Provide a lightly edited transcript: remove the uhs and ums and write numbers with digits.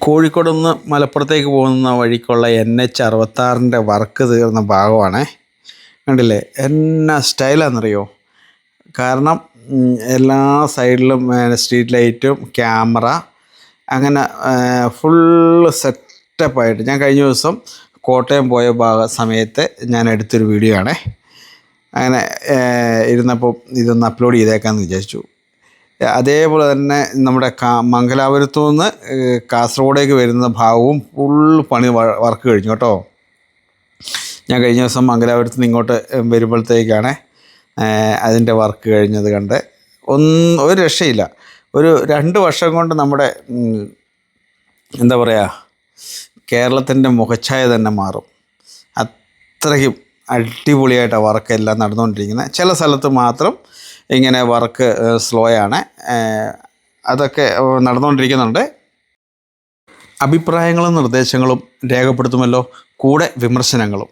കോഴിക്കോട് നിന്ന് മലപ്പുറത്തേക്ക് പോകുന്ന വഴിക്കുള്ള NH 66 work തീർന്ന ഭാഗമാണ്. കണ്ടില്ലേ, എന്നാ സ്റ്റൈലാണെന്നറിയോ? കാരണം എല്ലാ സൈഡിലും സ്ട്രീറ്റ് ലൈറ്റും ക്യാമറ അങ്ങനെ ഫുള്ള് സെറ്റപ്പായിട്ട്. ഞാൻ കഴിഞ്ഞ ദിവസം കോട്ടയം പോയ സമയത്ത് ഞാൻ എടുത്തൊരു വീഡിയോ ആണേ. അങ്ങനെ ഇരുന്നപ്പോൾ ഇതൊന്ന് അപ്ലോഡ് ചെയ്തേക്കാമെന്ന് വിചാരിച്ചു. അതേപോലെ തന്നെ നമ്മുടെ മംഗലാപുരത്തു നിന്ന് കാസർഗോഡേക്ക് വരുന്ന ഭാഗവും ഫുൾ പണി വർക്ക് കഴിഞ്ഞു കേട്ടോ. ഞാൻ കഴിഞ്ഞ ദിവസം മംഗലാപുരത്ത് നിന്ന് ഇങ്ങോട്ട് വരുമ്പോഴത്തേക്കാണ് അതിൻ്റെ വർക്ക് കഴിഞ്ഞത് കണ്ട്. ഒരു രക്ഷയില്ല. ഒരു 2 വർഷം കൊണ്ട് നമ്മുടെ എന്താ പറയുക, കേരളത്തിൻ്റെ മുഖച്ഛായ തന്നെ മാറും. അത്രയ്ക്കും അടിപൊളിയായിട്ടാണ് വർക്കെല്ലാം നടന്നുകൊണ്ടിരിക്കുന്നത്. ചില സ്ഥലത്ത് മാത്രം ഇങ്ങനെ വർക്ക് സ്ലോ ആണ്. അതൊക്കെ നടന്നുകൊണ്ടിരിക്കുന്നുണ്ട്. അഭിപ്രായങ്ങളും നിർദ്ദേശങ്ങളും രേഖപ്പെടുത്തുമല്ലോ, കൂടെ വിമർശനങ്ങളും.